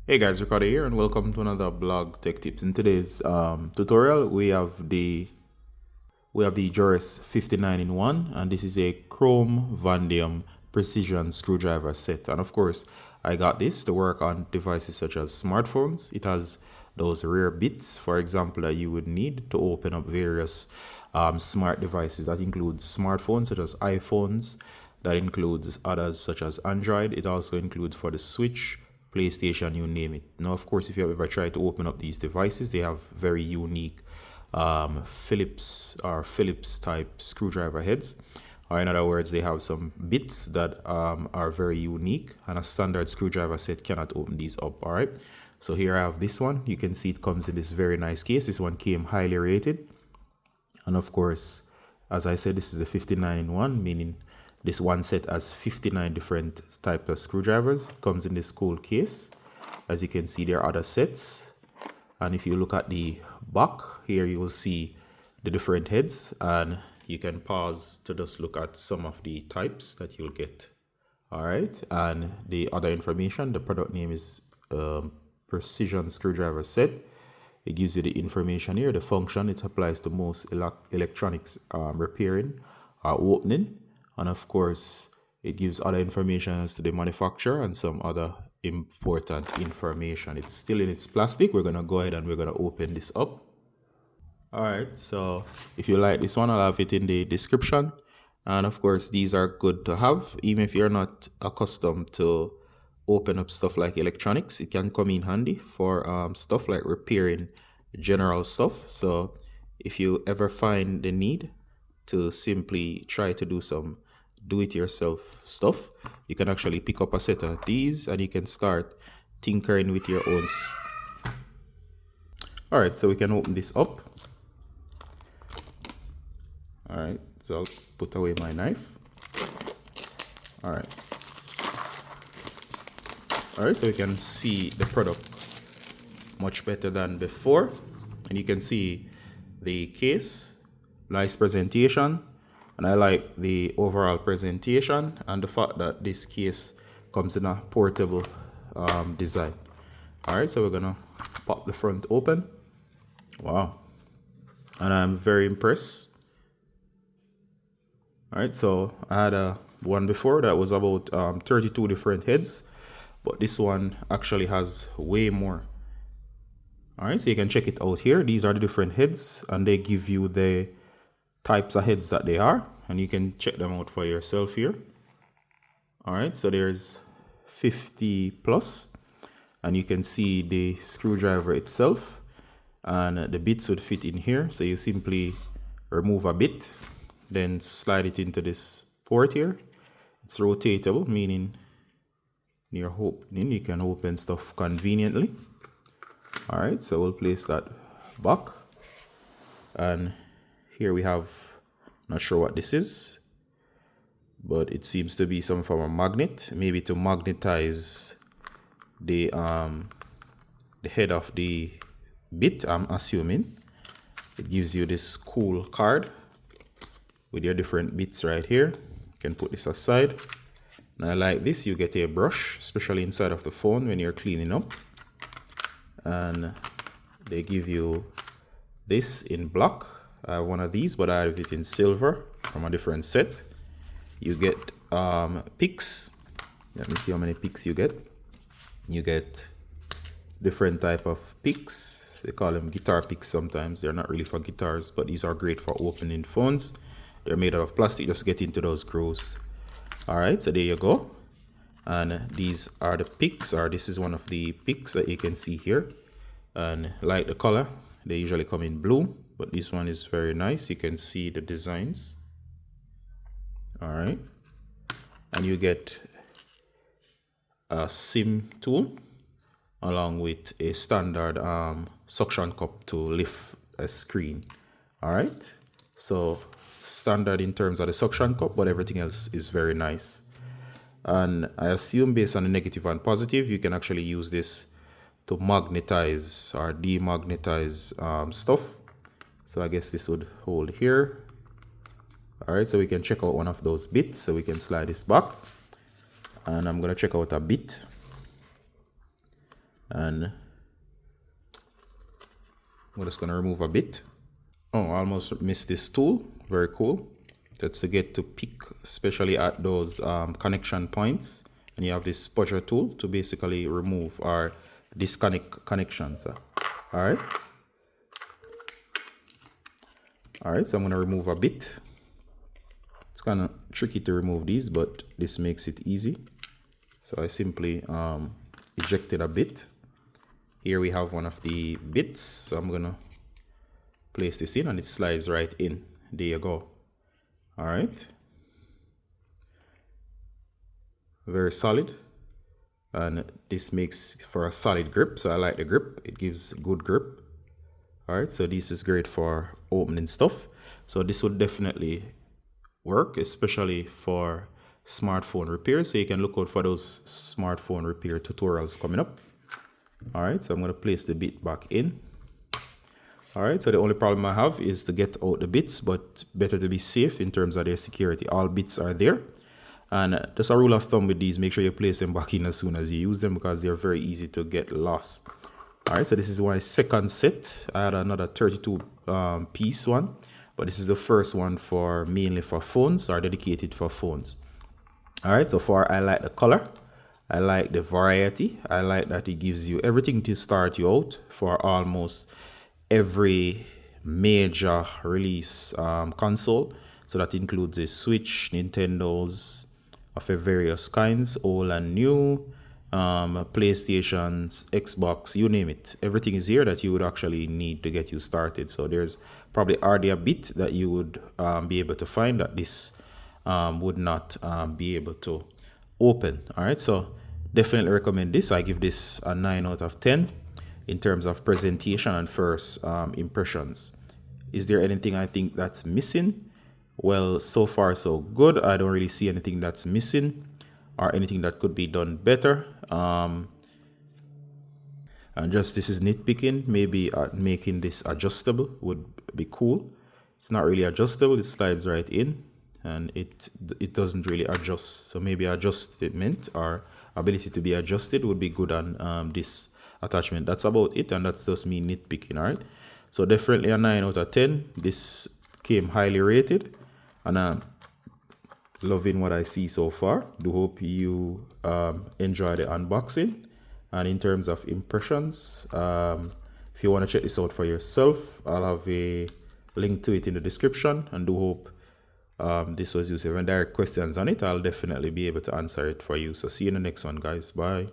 Hey guys, Ricardo here and welcome to another blog tech tips. In today's tutorial we have the JOREST 59 in 1, and this is a chrome vanadium precision screwdriver set. And of course I got this to work on devices such as smartphones. It has those rare bits, for example, that you would need to open up various smart devices. That includes smartphones such as iPhones, that includes others such as Android. It also includes for the Switch, PlayStation, you name it. Now, of course, if you have ever tried to open up these devices, they have very unique Phillips type screwdriver heads. Or in other words, they have some bits that are very unique, and a standard screwdriver set cannot open these up. All right. So here I have this one. You can see it comes in this very nice case. This one came highly rated. And of course, as I said, this is a 59 in 1, meaning this one set has 59 different types of screwdrivers. It comes in this cool case. As you can see, there are other sets. And if you look at the back here, you will see the different heads. And you can pause to just look at some of the types that you'll get. All right. And the other information, the product name is Precision Screwdriver Set. It gives you the information here, the function. It applies to most electronics repairing or opening. And of course, it gives other information as to the manufacturer and some other important information. It's still in its plastic. We're going to go ahead and we're going to open this up. All right, so if you like this one, I'll have it in the description. And of course, these are good to have, even if you're not accustomed to open up stuff like electronics. It can come in handy for stuff like repairing general stuff. So if you ever find the need to simply try to do some do-it-yourself stuff, you can actually pick up a set of these and you can start tinkering with your own. All right, so we can open this up. All right, so I'll put away my knife. All right, so we can see the product much better than before, and you can see the case, nice presentation, and I like the overall presentation and the fact that this case comes in a portable design. All right, so we're gonna pop the front open. Wow, and I'm very impressed. All right, so I had a one before that was about 32 different heads, but this one actually has way more. All right, so you can check it out here. These are the different heads, and they give you the types of heads that they are, and you can check them out for yourself here. All right, so there's 50 plus, and you can see the screwdriver itself, and the bits would fit in here. So you simply remove a bit, then slide it into this port here. It's rotatable, meaning you're opening, you can open stuff conveniently. All right, so we'll place that back, and here we have, not sure what this is, but it seems to be some form of magnet, maybe to magnetize the head of the bit, I'm assuming. It gives you this cool card with your different bits right here. You can put this aside. And I like this, you get a brush, especially inside of the phone when you're cleaning up. And they give you this in black. I have one of these, but I have it in silver from a different set. You get picks. Let me see how many picks you get. You get different type of picks. They call them guitar picks sometimes. They're not really for guitars, but these are great for opening phones. They're made out of plastic, just get into those grooves. All right, so there you go. And these are the picks, or this is one of the picks that you can see here. And like the color, they usually come in blue, but this one is very nice. You can see the designs. All right, and you get a SIM tool along with a standard suction cup to lift a screen. All right, so standard in terms of the suction cup, but everything else is very nice. And I assume based on the negative and positive, you can actually use this to magnetize or demagnetize stuff. So I guess this would hold here. All right, so we can check out one of those bits. So we can slide this back, and I'm gonna check out a bit. And we're just gonna remove a bit. Oh, I almost missed this tool. Very cool. That's to get to pick, especially at those connection points. And you have this spudger tool to basically remove or disconnect connections. All right. All right, so I'm gonna remove a bit. It's kind of tricky to remove these, but this makes it easy. So I simply ejected a bit. Here we have one of the bits. So I'm gonna place this in and it slides right in. There you go. All right. Very solid. And this makes for a solid grip. So I like the grip. It gives good grip. All right. So this is great for opening stuff. So this would definitely work, especially for smartphone repairs. So you can look out for those smartphone repair tutorials coming up. All right. So I'm going to place the bit back in. All right, so the only problem I have is to get out the bits, but better to be safe in terms of their security. All bits are there. And just a rule of thumb with these, make sure you place them back in as soon as you use them because they're very easy to get lost. All right, so this is my second set. I had another 32 piece one, but this is the first one for mainly for phones or dedicated for phones. All right, so far I like the color. I like the variety. I like that it gives you everything to start you out for almost every major release console. So that includes the Switch, Nintendos of various kinds, old and new, PlayStations, Xbox, you name it. Everything is here that you would actually need to get you started. So there's probably already a bit that you would be able to find that this would not be able to open. All right, so definitely recommend this. I give this a 9 out of 10. In terms of presentation and first impressions. Is there anything I think that's missing? Well, so far so good. I don't really see anything that's missing or anything that could be done better. And just this is nitpicking. Maybe making this adjustable would be cool. It's not really adjustable. It slides right in and it doesn't really adjust. So maybe adjustment or ability to be adjusted would be good on this attachment. That's about it, and that's just me nitpicking. All right, so definitely a 9 out of 10. This came highly rated, and I'm loving what I see so far. Do hope you enjoy the unboxing. And in terms of impressions, if you want to check this out for yourself, I'll have a link to it in the description, and do hope this was useful. If you have direct questions on it, I'll definitely be able to answer it for you. So see you in the next one, guys. Bye.